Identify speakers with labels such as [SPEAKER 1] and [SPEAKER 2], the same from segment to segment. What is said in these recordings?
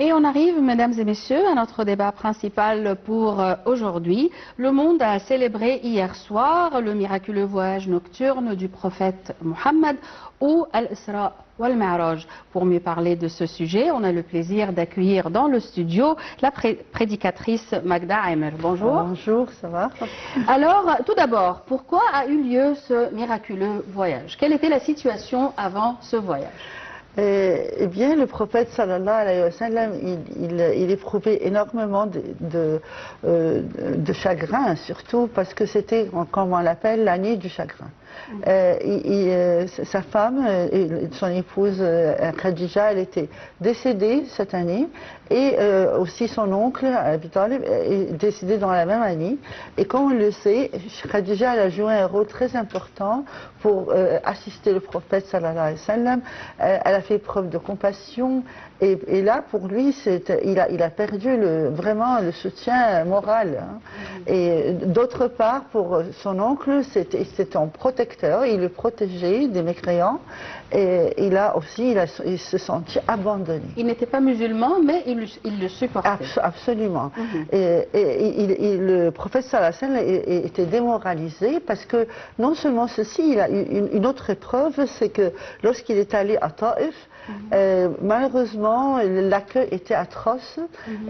[SPEAKER 1] Et on arrive, mesdames et messieurs, à notre débat principal pour aujourd'hui. Le monde a célébré hier soir le miraculeux voyage nocturne du prophète Mohammed ou Al-Isra wal-Mi'raj. Pour mieux parler de ce sujet, on a le plaisir d'accueillir dans le studio la prédicatrice Magda Aimer. Bonjour.
[SPEAKER 2] Bonjour, ça va?
[SPEAKER 1] Alors, tout d'abord, pourquoi a eu lieu ce miraculeux voyage? Quelle était la situation avant ce voyage?
[SPEAKER 2] Eh bien, le prophète sallallahu alayhi wa sallam, il éprouvait énormément de chagrin, surtout parce que c'était, comme on l'appelle, l'année du chagrin. Sa femme, son épouse Khadija, elle était décédée cette année, et aussi son oncle Abi Talib est décédé dans la même année. Et comme on le sait, Khadija elle a joué un rôle très important pour assister le prophète sallallahu alayhi wa sallam. Elle a fait preuve de compassion, et là pour lui il a perdu vraiment le soutien moral. Et d'autre part, pour son oncle, c'était un protecteur, il le protégeait des mécréants, et il se sentit abandonné.
[SPEAKER 1] Il n'était pas musulman, mais il le supportait.
[SPEAKER 2] Absolument. Et le prophète sallallahu alayhi wa sallam était démoralisé, parce que non seulement ceci, il a eu une autre épreuve, c'est que lorsqu'il est allé à Taïf, malheureusement, l'accueil était atroce.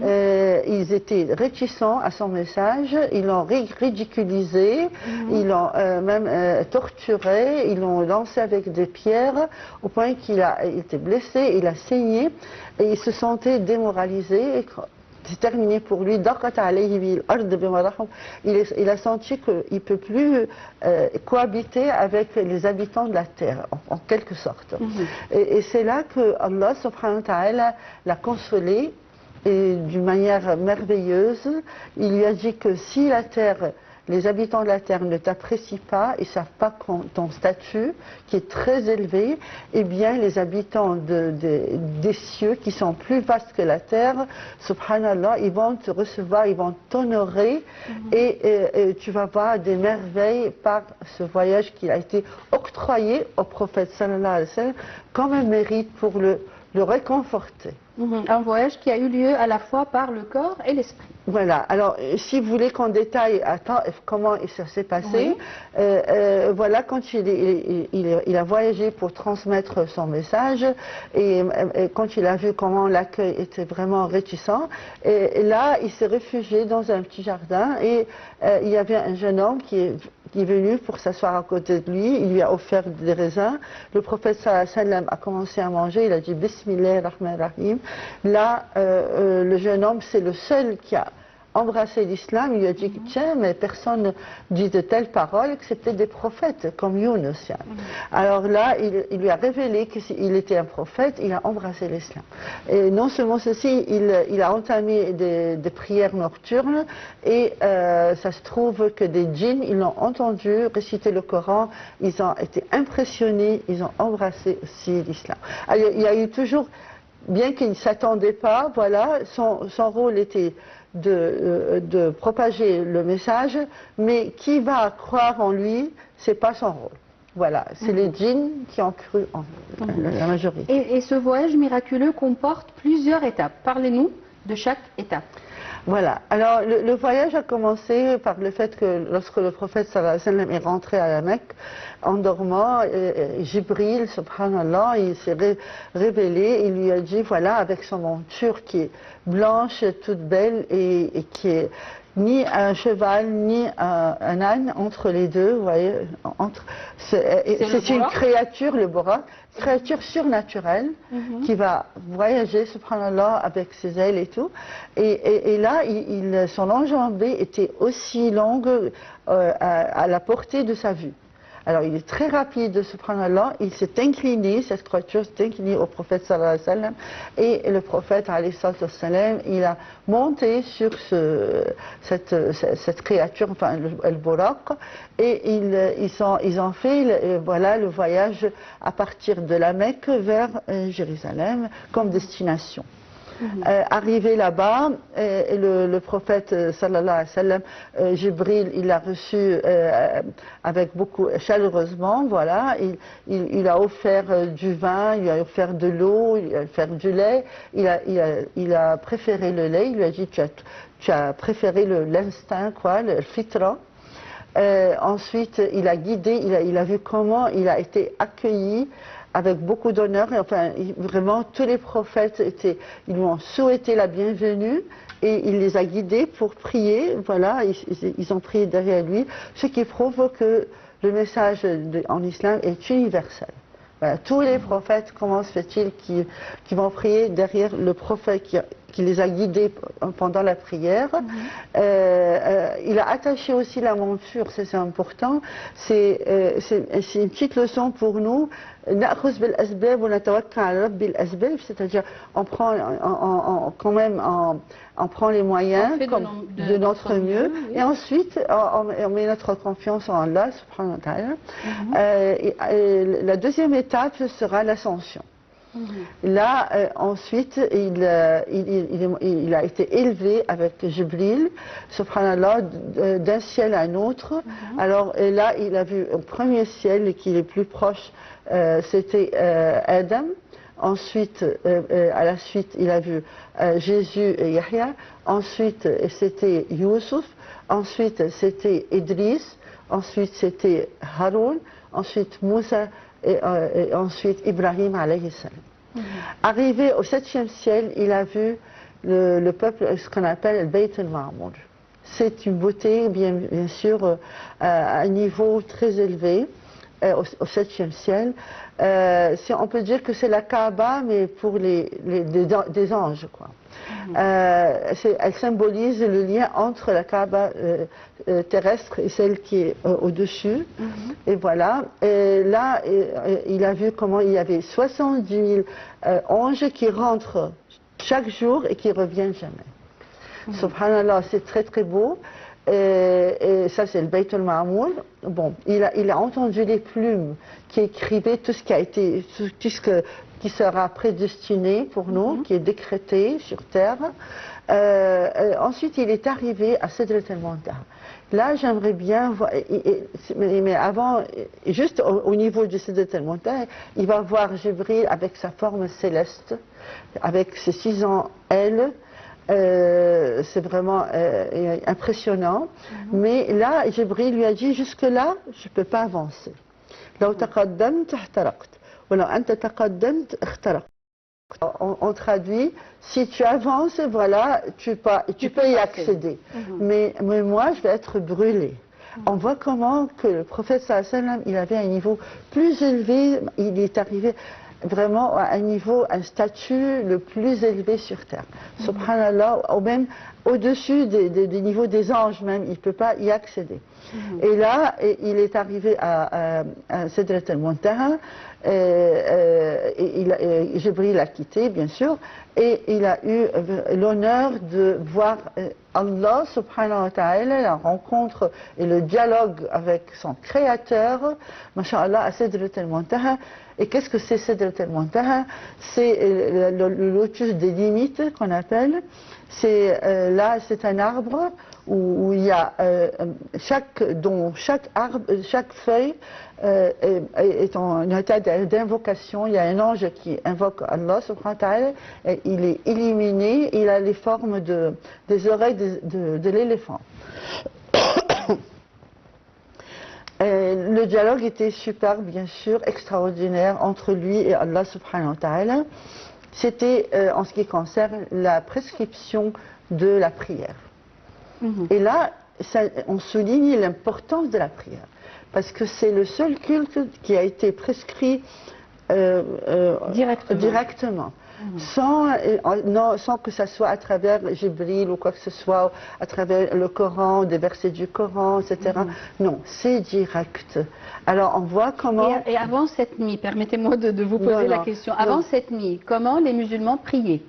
[SPEAKER 2] Ils étaient réticents à son message, ils l'ont ridiculisé, ils l'ont même torturé, ils l'ont lancé avec des pierres, au point qu'il a été blessé, il a saigné, et il se sentait démoralisé. C'est terminé pour lui. Il a senti qu'il ne peut plus cohabiter avec les habitants de la terre, en quelque sorte. Et c'est là que Allah subhanahu wa ta'ala l'a consolé, et d'une manière merveilleuse. Il lui a dit que si les habitants de la terre ne t'apprécient pas, ils ne savent pas ton statut, qui est très élevé, eh bien les habitants des cieux, qui sont plus vastes que la terre, subhanallah, ils vont te recevoir, ils vont t'honorer, et tu vas voir des merveilles par ce voyage qui a été octroyé au prophète sallallahu alayhi wa sallam comme un mérite pour le réconforter.
[SPEAKER 1] Un voyage qui a eu lieu à la fois par le corps et l'esprit.
[SPEAKER 2] Voilà, alors si vous voulez qu'on détaille comment ça s'est passé, voilà, quand il a voyagé pour transmettre son message, et quand il a vu comment l'accueil était vraiment réticent, et là il s'est réfugié dans un petit jardin, et il y avait un jeune homme qui est venu pour s'asseoir à côté de lui, il lui a offert des raisins. Le prophète sallallahu alayhi wa sallam a commencé à manger, il a dit Bismillah ar-Rahman ar-Rahim. Là, le jeune homme, c'est le seul qui a embrassé l'islam. Il lui a dit tiens, mais personne ne dit de telles paroles, excepté des prophètes comme Yunus. Alors là, il lui a révélé qu'il était un prophète, il a embrassé l'islam. Et non seulement ceci, il a entamé des prières nocturnes, et ça se trouve que des djinns, ils l'ont entendu réciter le Coran, ils ont été impressionnés, ils ont embrassé aussi l'islam. Il y a eu toujours, bien qu'il ne s'attendait pas, voilà, son rôle était de propager le message, mais qui va croire en lui, c'est pas son rôle. Voilà, c'est les djinns qui ont cru en lui, la majorité.
[SPEAKER 1] Et ce voyage miraculeux comporte plusieurs étapes. Parlez-nous de chaque étape.
[SPEAKER 2] Voilà, alors le voyage a commencé par le fait que lorsque le prophète sallallahu alayhi wa sallam est rentré à la Mecque, en dormant, Jibril, subhanallah, il s'est révélé, il lui a dit, voilà, avec son monture qui est blanche, toute belle, et qui est ni un cheval, ni un âne, entre les deux, vous voyez, c'est une créature, le Borak, créature surnaturelle, qui va voyager, subhanallah, avec ses ailes et tout, et là, son enjambée était aussi longue à la portée de sa vue. Alors il est très rapide, subhanallah, il s'est incliné, cette créature s'est inclinée au prophète sallallahu alayhi wa sallam, et le prophète alayhi sallam, il a monté sur cette créature, enfin le Buraq, et ils ont fait voilà, le voyage à partir de la Mecque vers Jérusalem comme destination. Arrivé là-bas, le prophète sallallahu alayhi wa sallam, Jibril, il l'a reçu avec beaucoup chaleureusement, voilà. Il a offert du vin, il a offert de l'eau, il a offert du lait. Il a préféré le lait. Il lui a dit tu as préféré l'instinct, quoi, le fitra. Ensuite, il a guidé, il a vu comment il a été accueilli avec beaucoup d'honneur. Et enfin, vraiment, tous les prophètes ils lui ont souhaité la bienvenue et il les a guidés pour prier. Voilà, ils ont prié derrière lui, ce qui prouve que le message en islam est universel. Voilà, tous les prophètes, comment se fait-il qu'ils vont prier derrière le prophète qui les a guidés pendant la prière. Il a attaché aussi la monture, c'est important. C'est une petite leçon pour nous. C'est-à-dire on prend quand même on prend les moyens de notre mieux, oui. Et ensuite on met notre confiance en Allah subhanahu wa ta'ala. La deuxième étape sera l'ascension. Là, ensuite, il a été élevé avec Jibril, subhanallah, d'un ciel à un autre. Alors là, il a vu au premier ciel, qui est plus proche, c'était Adam. Ensuite, à la suite, il a vu Jésus et Yahya. Ensuite, c'était Youssouf. Ensuite, c'était Idriss. Ensuite, c'était Haroun. Ensuite, Moussa. Et ensuite Ibrahim alayhi salam. Arrivé au 7e ciel, il a vu le peuple, ce qu'on appelle le Bayt al-Ma'mour. C'est une beauté, bien sûr, à un niveau très élevé, au 7e ciel. On peut dire que c'est la Kaaba, mais pour des anges, quoi. Elle symbolise le lien entre la Kaaba terrestre et celle qui est au-dessus. Et voilà. Et là, il a vu comment il y avait 70 000 anges qui rentrent chaque jour et qui ne reviennent jamais. Subhanallah, c'est très très beau. Et ça, c'est le Bayt al-Ma'mour. Bon, il a entendu les plumes qui écrivaient tout ce qui a été, tout ce qui sera prédestiné pour nous, qui est décrété sur terre. Ensuite, il est arrivé à Sidrat al-Muntaha. Là, j'aimerais bien voir, mais avant, juste au niveau du Sidrat al-Muntaha, il va voir Jibril avec sa forme céleste, avec ses 6 ailes. C'est vraiment impressionnant. Mais là, Jibril lui a dit, jusque-là, je ne peux pas avancer. On traduit, si tu avances, voilà, tu peux y accéder. Mais moi, je vais être brûlé. On voit comment que le prophète sallallahu alayhi wa sallam, il avait un niveau plus élevé, il est arrivé vraiment à un niveau, un statut le plus élevé sur terre. Subhanallah, ou même au-dessus des niveaux des anges même, il ne peut pas y accéder. Et là, il est arrivé à Sidrat al-Muntaha, Jibril l'a quitté, bien sûr, et il a eu l'honneur de voir Allah subhanahu wa ta'ala, la rencontre et le dialogue avec son créateur, masha'Allah, à Sidrat al-Muntaha. Et qu'est-ce que c'est Sidrat al-Muntaha? C'est le lotus des limites qu'on appelle. Là, c'est un arbre où il y a chaque feuille est en état d'invocation. Il y a un ange qui invoque Allah subhanahu wa ta'ala, et il est illuminé, il a les formes des oreilles de l'éléphant. Le dialogue était super, bien sûr, extraordinaire entre lui et Allah subhanahu wa ta'ala. C'était, en ce qui concerne la prescription de la prière. Et là, on souligne l'importance de la prière, parce que c'est le seul culte qui a été prescrit directement. Sans que ça soit à travers Jibril ou quoi que ce soit, à travers le Coran, des versets du Coran, etc. Non, c'est direct. Alors on voit comment...
[SPEAKER 1] Et avant cette nuit, permettez-moi de vous poser la question, avant cette nuit, comment les musulmans priaient?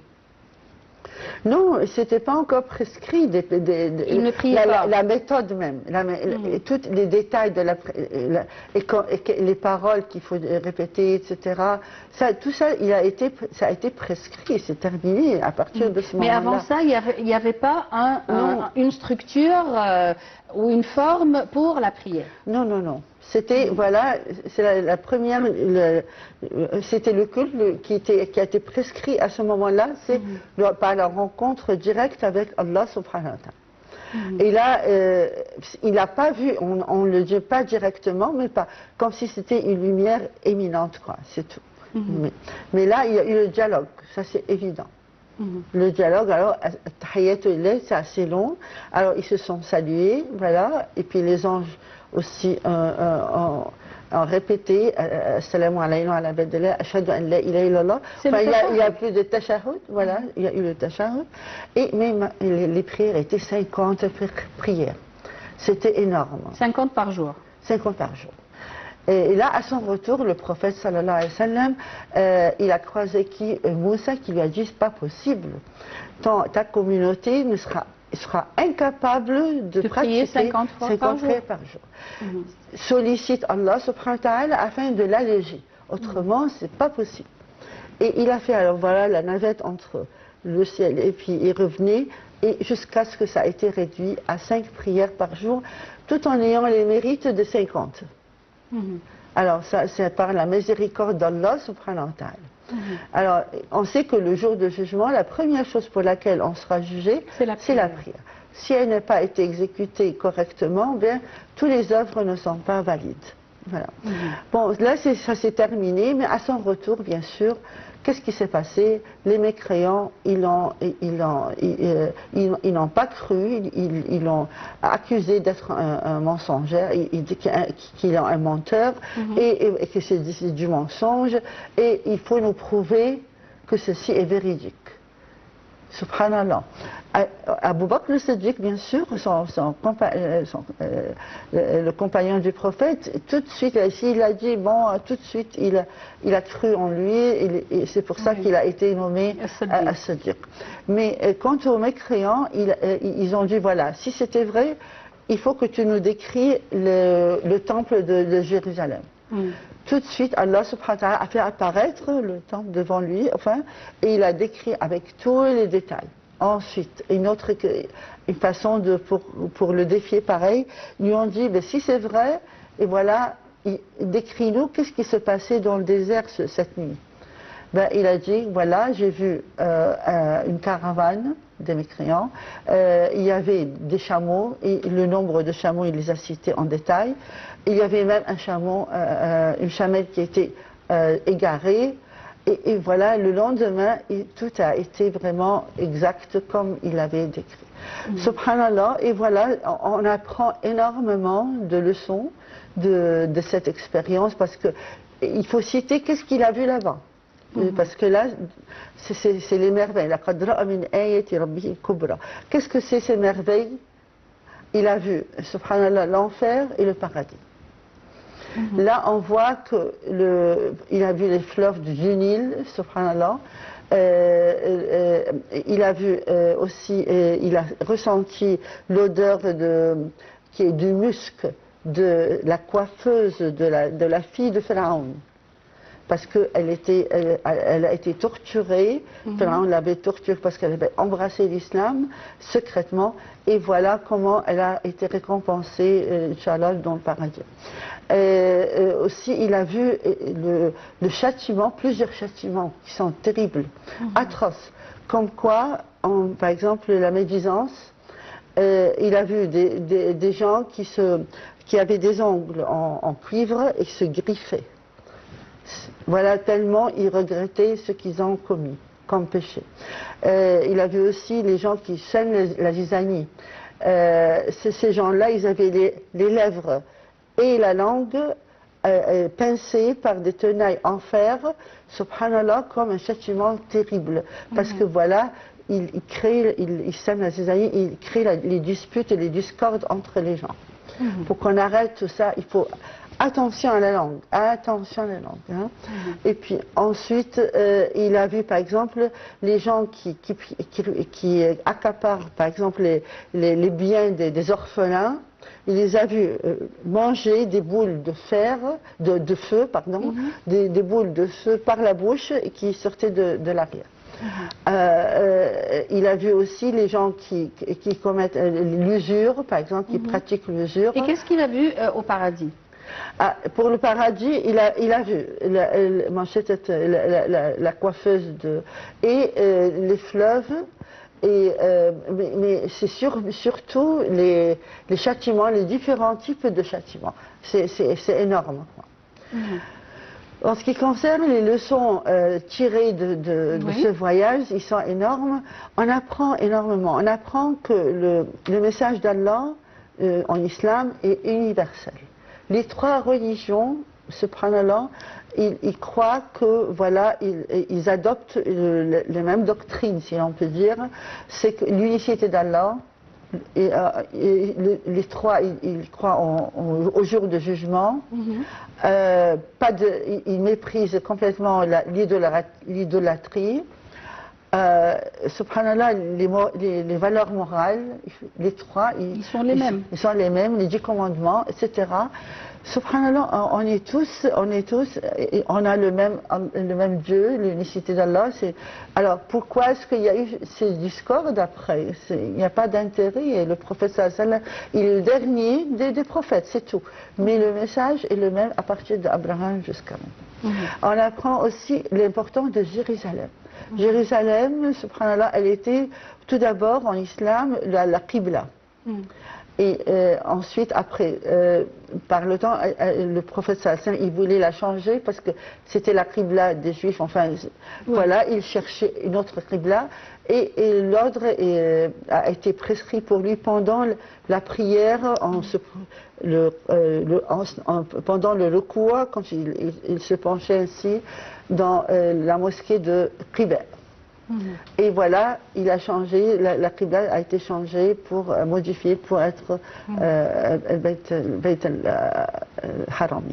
[SPEAKER 2] Non, c'était pas encore prescrit.
[SPEAKER 1] Il ne priait pas.
[SPEAKER 2] La méthode même, tous les détails de les paroles qu'il faut répéter, etc. Tout ça, ça a été prescrit, c'est terminé à partir de ce moment-là.
[SPEAKER 1] Mais avant ça, il n'y avait pas une structure ou une forme pour la prière.
[SPEAKER 2] Non, non, non. C'était, voilà, c'est la première, c'était le culte qui a été prescrit à ce moment-là, c'est par la rencontre directe avec Allah subhanahu wa ta'ala. Et là, il n'a pas vu, on ne le dit pas directement, mais pas comme si c'était une lumière éminente, quoi, c'est tout. Mais là, il y a eu le dialogue, ça c'est évident. Le dialogue, alors, c'est assez long, alors ils se sont salués, voilà, et puis les anges aussi ont répété Assalamu alaykum wa ala badallah, ashhadu an la ilaha illallah. Enfin, il y a plus de tashahhud, voilà, il y a eu le tashahhud. Et même les prières étaient 50 prières. C'était énorme.
[SPEAKER 1] 50 par jour.
[SPEAKER 2] 50 par jour. Et là, à son retour, le prophète sallallahu alayhi wa sallam, il a croisé Moussa qui lui a dit, c'est pas possible. Ta communauté sera incapable de pratiquer
[SPEAKER 1] 50
[SPEAKER 2] prières par jour. Sollicite Allah subhanahu wa ta'ala afin de l'alléger. Autrement, c'est pas possible. Et il a fait, alors voilà, la navette entre le ciel et puis il revenait, et jusqu'à ce que ça a été réduit à 5 prières par jour, tout en ayant les mérites de 50. Alors, ça, c'est par la miséricorde d'Allah subhanahu wa ta'ala. Alors, on sait que le jour de jugement, la première chose pour laquelle on sera jugé, c'est la prière. Si elle n'a pas été exécutée correctement, bien, toutes les œuvres ne sont pas valides. Voilà. Bon, là, ça s'est terminé, mais à son retour, bien sûr, qu'est-ce qui s'est passé? Les mécréants, ils n'ont pas cru, ils l'ont accusé d'être un mensonger, il dit qu'il est un menteur, et que c'est du mensonge, et il faut nous prouver que ceci est véridique. Subhanallah. Abu Bakr al-Siddiq, bien sûr, le compagnon du prophète, tout de suite, il a dit, bon, tout de suite, il a cru en lui, et c'est pour ça qu'il a été nommé As-Siddiq. Mais quant aux mécréants, ils ont dit, voilà, si c'était vrai, il faut que tu nous décris le temple de Jérusalem. Tout de suite, Allah subhanahu wa ta'ala a fait apparaître le temple devant lui, enfin, et il a décrit avec tous les détails. Ensuite, une façon pour le défier pareil, ils lui ont dit, ben, si c'est vrai, et voilà, décris-nous qu'est-ce qui se passait dans le désert cette nuit. Ben, il a dit, voilà, j'ai vu une caravane des mécréants, il y avait des chameaux, et le nombre de chameaux, il les a cités en détail. Il y avait même un chameau, une chamelle qui était égarée, et voilà, le lendemain, tout a été vraiment exact comme il avait décrit. Subhanallah, et voilà, on apprend énormément de leçons de cette expérience, parce qu'il faut citer qu'est-ce qu'il a vu là-bas. Parce que là, c'est les merveilles. Qu'est-ce que c'est ces merveilles? Il a vu, subhanallah, l'enfer et le paradis. Là, on voit qu'il a vu les fleuves du Nil, subhanallah. Il a vu aussi, il a ressenti l'odeur qui est du musc de la coiffeuse de la fille de Pharaon. Parce qu'elle a été torturée, Pharaon l'avait torturée parce qu'elle avait embrassé l'islam secrètement, et voilà comment elle a été récompensée, Inch'Allah, dans le paradis. Aussi, il a vu le châtiment, plusieurs châtiments qui sont terribles, atroces, comme quoi, par exemple, la médisance, il a vu des gens qui avaient des ongles en cuivre et se griffaient. Voilà, tellement ils regrettaient ce qu'ils ont commis comme péché. Il a vu aussi les gens qui chaînent la zizanie. Ces gens-là, ils avaient les lèvres et la langue pincées par des tenailles en fer, subhanallah, comme un châtiment terrible. Parce que voilà, ils sèment la zizanie, ils créent les disputes et les discordes entre les gens. Pour qu'on arrête tout ça, il faut attention à la langue, attention à la langue. Hein. Et puis ensuite, il a vu par exemple les gens qui accaparent par exemple les biens des orphelins. Il les a vus manger des boules de feu, pardon, des boules de feu par la bouche qui sortaient de l'arrière. Il a vu aussi les gens qui commettent l'usure, par exemple, qui pratiquent l'usure.
[SPEAKER 1] Et qu'est-ce qu'il a vu au paradis?
[SPEAKER 2] Pour le paradis, il a vu la coiffeuse et les fleuves. Mais c'est surtout les châtiments, les différents types de châtiments. C'est énorme. En ce qui concerne les leçons tirées de ce voyage, ils sont énormes. On apprend énormément. On apprend que le message d'Allah en islam est universel. Les trois religions, subhanallah, ils croient que voilà, ils adoptent les mêmes doctrines, si on peut dire. C'est que l'unicité d'Allah. Et les trois, ils croient au jour de jugement. Ils méprisent complètement l'idolâtrie. Subhanallah, les valeurs morales, les trois, ils sont les mêmes. Ils sont les mêmes, les 10 commandements, etc. Subhanallah, on a le même Dieu, l'unicité d'Allah. Alors pourquoi est-ce qu'il y a eu ces discordes après? Il n'y a pas d'intérêt. Et le prophète sallallahu alayhi wa sallam, il est le dernier des prophètes, c'est tout. Mais le message est le même à partir d'Abraham jusqu'à nous. On apprend aussi l'importance de Jérusalem. Jérusalem, subhanallah, elle était tout d'abord en islam la Qibla. Et ensuite, après, par le temps, le prophète sallallahu alayhi wa sallam, il voulait la changer parce que c'était la Qibla des Juifs. Enfin, voilà, il cherchait une autre Qibla. Et l'ordre a été prescrit pour lui pendant la prière, pendant le recours, quand il se penchait ainsi dans la mosquée de Qibla. Et voilà, il a changé, la Qibla a été changée modifiée pour être Bayt al-Haram.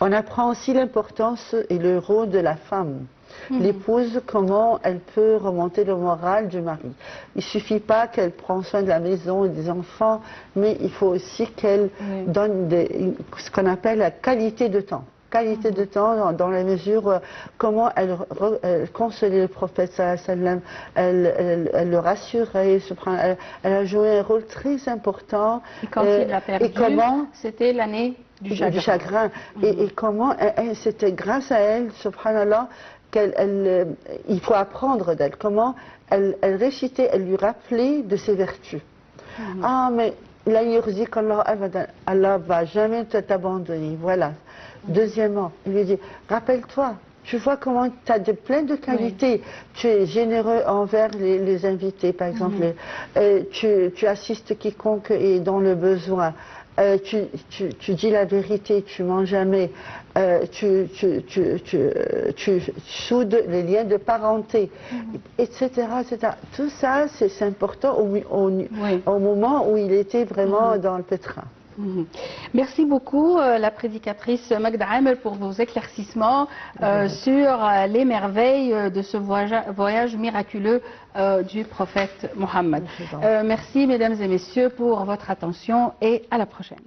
[SPEAKER 2] On apprend aussi l'importance et le rôle de la femme. L'épouse, comment elle peut remonter le moral du mari. Il ne suffit pas qu'elle prenne soin de la maison et des enfants, mais il faut aussi qu'elle donne ce qu'on appelle la qualité de temps. Qualité de temps dans la mesure comment elle consolait le prophète sallallahu alayhi wa sallam, elle le rassurait, elle a joué un rôle très important.
[SPEAKER 1] Et quand il l'a perdu, c'était l'année du chagrin.
[SPEAKER 2] Et comment c'était grâce à elle, subhanallah, il faut apprendre d'elle, comment elle récitait, elle lui rappelait de ses vertus. Ah mais la yurzik Allah abadan, Allah va jamais t'abandonner, voilà. Deuxièmement, il lui dit, rappelle-toi, tu vois comment tu as plein de qualités. Tu es généreux envers les invités, par exemple. Tu assistes quiconque est dans le besoin. Tu dis la vérité, tu mens jamais. Tu soudes les liens de parenté, etc., etc. Tout ça, c'est important au moment où il était vraiment dans le pétrin.
[SPEAKER 1] Merci beaucoup, la prédicatrice Magda Amel, pour vos éclaircissements sur les merveilles de ce voyage miraculeux du prophète Mohammed. Merci, mesdames et messieurs, pour votre attention et à la prochaine.